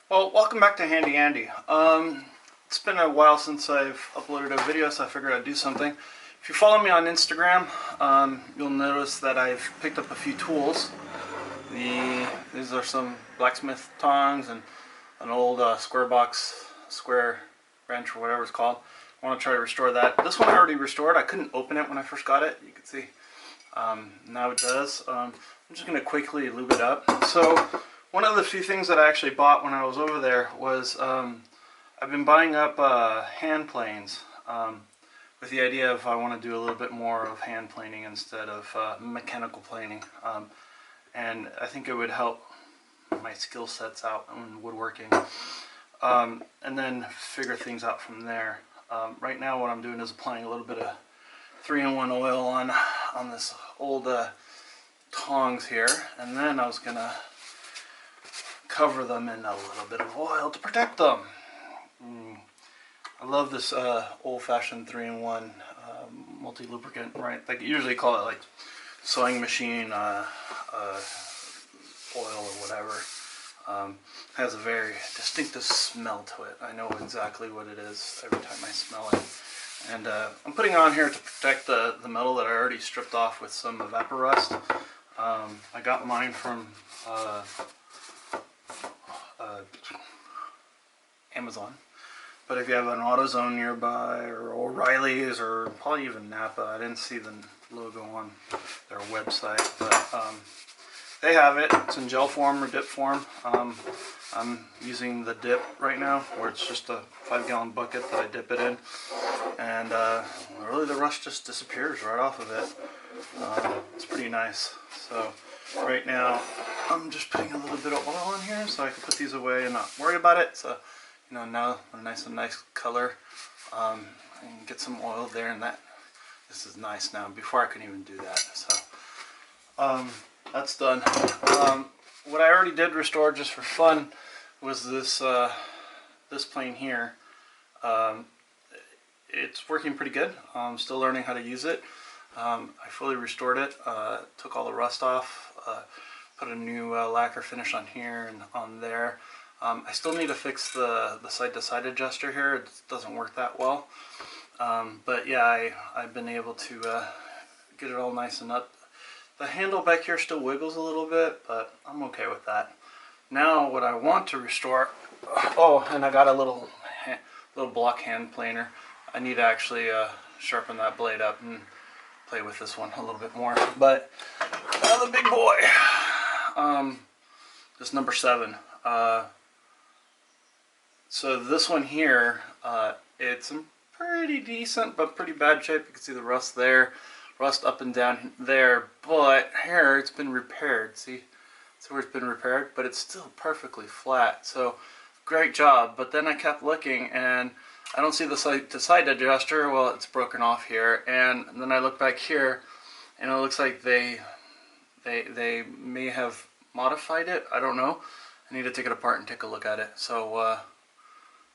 Well, welcome back to Handy Andy. It's been a while since I've uploaded a video, so I figured I'd do something. If you follow me on Instagram, you'll notice that I've picked up a few tools. These are some blacksmith tongs and an old square wrench or whatever it's called. I want to try to restore that. This one I already restored. I couldn't open it when I first got it. You can see. Now it does. I'm just going to quickly lube it up. So one of the few things that I actually bought when I was over there was I've been buying up hand planes with the idea of I want to do a little bit more of hand planing instead of mechanical planing. And I think it would help my skill sets out in woodworking, and then figure things out from there. Right now what I'm doing is applying a little bit of 3-in-1 oil on this old tongs here, and then I was gonna cover them in a little bit of oil to protect them. I love this old-fashioned 3-in-1 multi-lubricant, right? Like usually call it like sewing machine oil or whatever. Has a very distinctive smell to it. I know exactly what it is every time I smell it. And I'm putting it on here to protect the metal that I already stripped off with some Evaporust. I got mine from Amazon. But if you have an AutoZone nearby, or O'Reilly's, or probably even Napa, I didn't see the logo on their website, but they have it. It's in gel form or dip form. I'm using the dip right now, where it's just a 5-gallon bucket that I dip it in, and really the rust just disappears right off of it. It's pretty nice. So right now I'm just putting a little bit of oil on here so I can put these away and not worry about it. So you know, now a nice color. I can get some oil there, and this is nice now. Before I couldn't even do that. So that's done. What I already did restore just for fun was this plane here. It's working pretty good. I'm still learning how to use it. I fully restored it. Took all the rust off. Put a new lacquer finish on here and on there. I still need to fix the side-to-side adjuster here. It doesn't work that well. But yeah, I've been able to get it all nice and up. The handle back here still wiggles a little bit, but I'm okay with that. Now what I want to restore, oh, and I got a little block hand planer. I need to actually sharpen that blade up and play with this one a little bit more. But the big boy, this number 7. So this one here, it's in pretty decent but pretty bad shape. You can see the rust there, rust up and down there, but here it's been repaired. See where it's been repaired, but it's still perfectly flat. So great job. But then I kept looking and I don't see the side-to-side adjuster. Well, it's broken off here, and then I look back here and it looks like they may have modified it. I don't know. I need to take it apart and take a look at it. So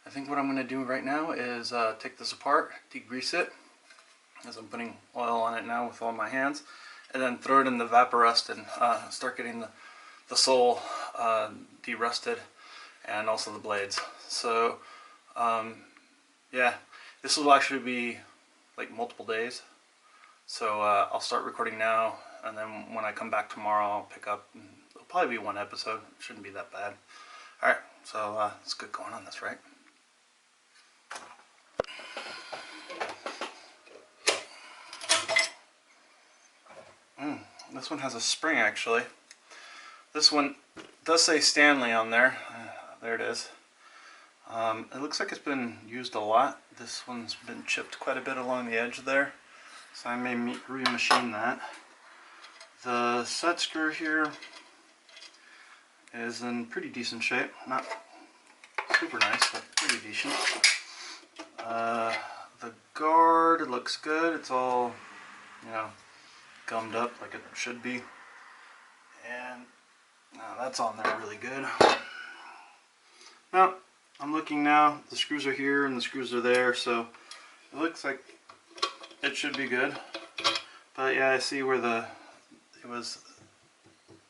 I think what I'm going to do right now is take this apart, degrease it, as I'm putting oil on it now with all my hands, and then throw it in the Evaporust and start getting the sole derusted and also the blades. So yeah, this will actually be like multiple days. So I'll start recording now, and then when I come back tomorrow I'll pick up. It'll probably be one episode. It shouldn't be that bad. Alright, so let's get going on this, right? This one has a spring actually. This one does say Stanley on there. There it is. It looks like it's been used a lot. This one's been chipped quite a bit along the edge there, so I may remachine that. The set screw here is in pretty decent shape. Not super nice, but pretty decent. The guard looks good. It's all, you know, gummed up like it should be, and that's on there really good. Now I'm looking now, the screws are here and the screws are there, so it looks like it should be good. But yeah, I see where it was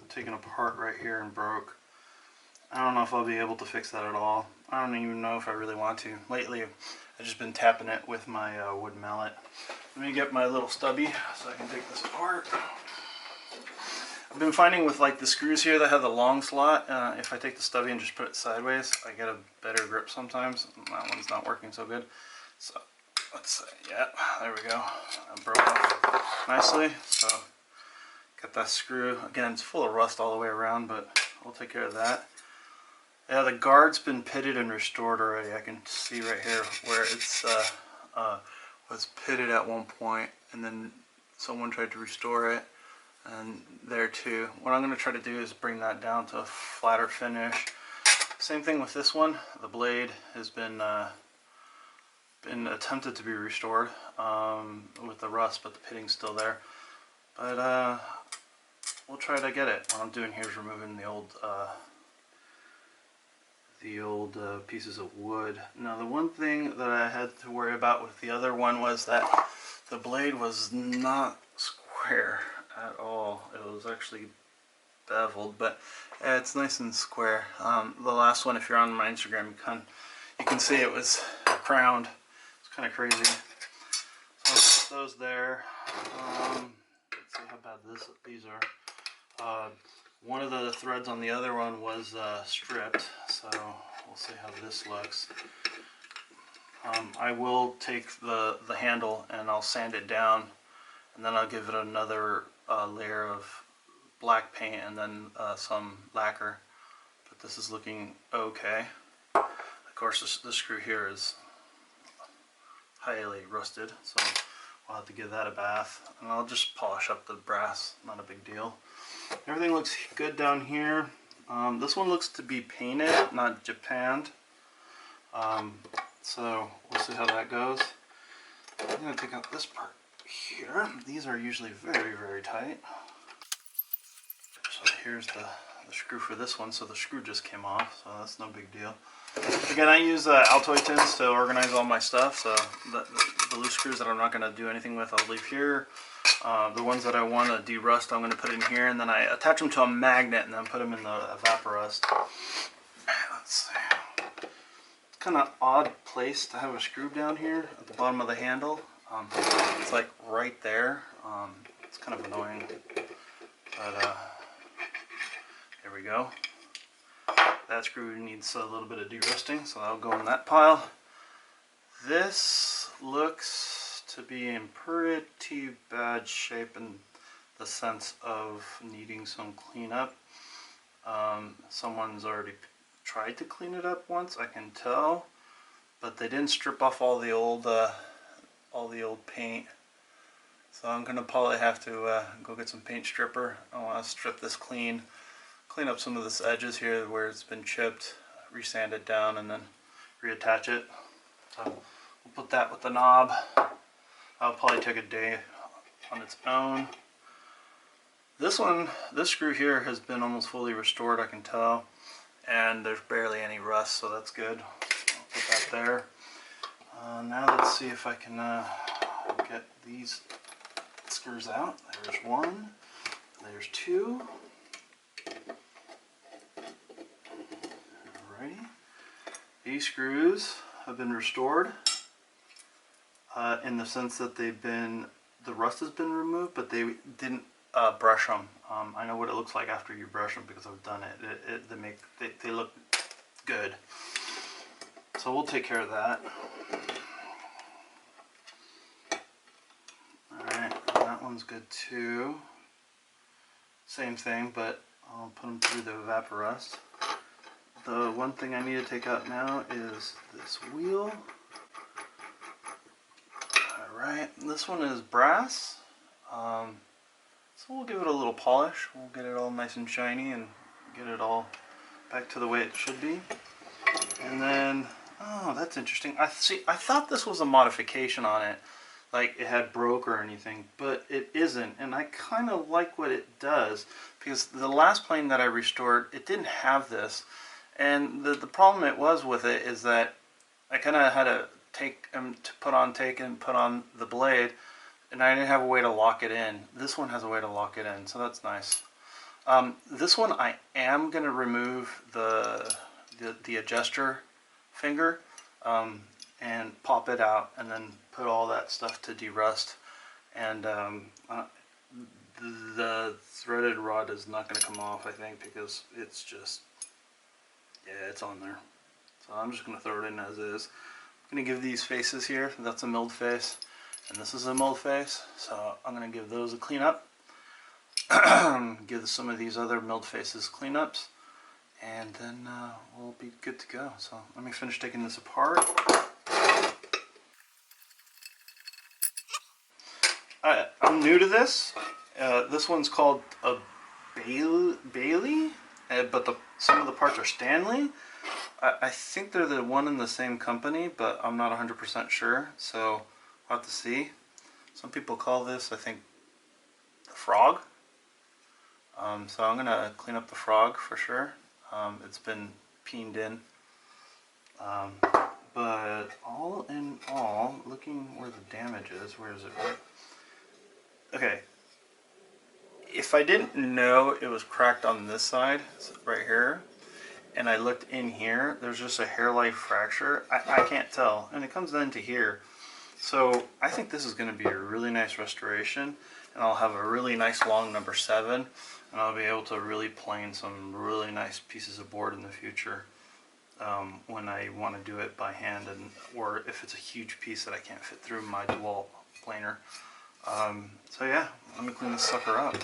taken apart right here and broke. I don't know if I'll be able to fix that at all. I don't even know if I really want to. Lately, I've just been tapping it with my wood mallet. Let me get my little stubby so I can take this apart. I've been finding with like the screws here that have the long slot, if I take the stubby and just put it sideways, I get a better grip sometimes. That one's not working so good. So let's see, yeah, there we go. That broke off nicely. So got that screw. Again, it's full of rust all the way around, but we'll take care of that. Yeah, the guard's been pitted and restored already. I can see right here where it's was pitted at one point, and then someone tried to restore it. And there too. What I'm going to try to do is bring that down to a flatter finish. Same thing with this one. The blade has been attempted to be restored with the rust, but the pitting's still there. But we'll try to get it. What I'm doing here is removing the old pieces of wood. Now the one thing that I had to worry about with the other one was that the blade was not square at all. It was actually beveled, but it's nice and square. The last one, if you're on my Instagram, you can see it was crowned. It's kind of crazy. So I'll put those there. Let's see how bad these are. One of the threads on the other one was stripped, so we'll see how this looks. I will take the handle and I'll sand it down, and then I'll give it another layer of black paint and then some lacquer. But this is looking okay. Of course, the screw here is highly rusted, so I'll have to give that a bath. And I'll just polish up the brass, not a big deal. Everything looks good down here. This one looks to be painted, not japanned. So we'll see how that goes. I'm going to take out this part here. These are usually very, very tight. So here's the screw for this one. So the screw just came off, so that's no big deal. Again, I use Altoid tins to organize all my stuff. So the loose screws that I'm not going to do anything with, I'll leave here. The ones that I want to derust, I'm going to put in here, and then I attach them to a magnet and then put them in the evaporust. Let's see. It's kind of odd place to have a screw down here at the bottom of the handle. It's like right there. It's kind of annoying, but there we go. That screw needs a little bit of derusting, so that'll go in that pile. This looks to be in pretty bad shape in the sense of needing some cleanup. Someone's already tried to clean it up once, I can tell, but they didn't strip off all the old paint. So I'm gonna probably have to go get some paint stripper. I want to strip this clean up some of this edges here where it's been chipped, resand it down, and then reattach it. So we'll put that with the knob. I'll probably take a day on its own. This screw here has been almost fully restored, I can tell, and there's barely any rust, so that's good. I'll put that there. Now let's see if I can get these screws out. There's one, there's two. Alrighty. These screws have been restored in the sense that the rust has been removed, but they didn't brush them. I know what it looks like after you brush them because I've done it. They look good. So we'll take care of that. Alright, that one's good too. Same thing, but I'll put them through the evaporust. The one thing I need to take out now is this wheel. Alright, this one is brass. So we'll give it a little polish. We'll get it all nice and shiny and get it all back to the way it should be. And then, oh, that's interesting. I thought this was a modification on it, like it had broke or anything, but it isn't. And I kind of like what it does, because the last plane that I restored, it didn't have this. And the problem it was with it is that I kind of had to put on the blade, and I didn't have a way to lock it in. This one has a way to lock it in, so that's nice. This one I am going to remove the adjuster finger and pop it out and then put all that stuff to derust. And the threaded rod is not going to come off, I think, because it's just, yeah, it's on there. So I'm just going to throw it in as is. I'm going to give these faces here, that's a milled face, and this is a milled face, so I'm going to give those a clean up. Give some of these other milled faces cleanups, and then we'll be good to go. So let me finish taking this apart. I'm new to this. This one's called a Bailey, but some of the parts are Stanley. I think they're the one in the same company, but I'm not 100% sure, so I'll have to see. Some people call this, I think, the frog. So I'm going to clean up the frog for sure. It's been peened in. But all in all, looking where the damage is, where is it? Okay. If I didn't know it was cracked on this side, right here, and I looked in here, there's just a hairline fracture. I can't tell. And it comes into here. So I think this is going to be a really nice restoration. And I'll have a really nice long number 7. And I'll be able to really plane some really nice pieces of board in the future when I want to do it by hand, or if it's a huge piece that I can't fit through my dual planer. So yeah, let me clean this sucker up.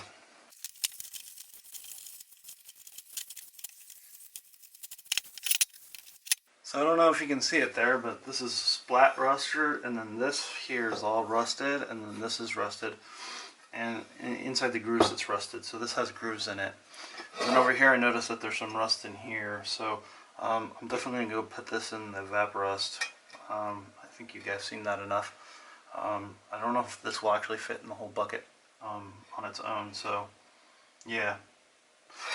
So I don't know if you can see it there, but this is splat ruster, and then this here is all rusted, and then this is rusted. And inside the grooves it's rusted, so this has grooves in it. And then over here I noticed that there's some rust in here, so I'm definitely going to go put this in the Vaporust. I think you guys seen that enough. I don't know if this will actually fit in the whole bucket on its own, so yeah.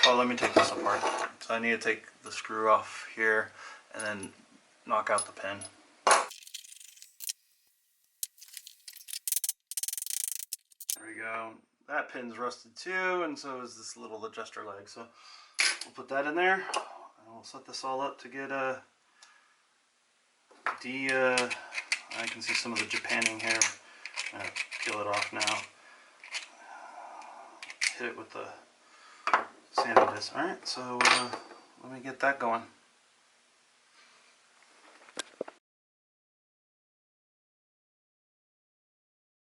Oh, let me take this apart. So I need to take the screw off here and then knock out the pin. There we go. That pin's rusted too, and so is this little adjuster leg. So we'll put that in there, and we'll set this all up to get I can see some of the Japanning here. I'm gonna peel it off now. Hit it with the sanding disc. All right, so let me get that going.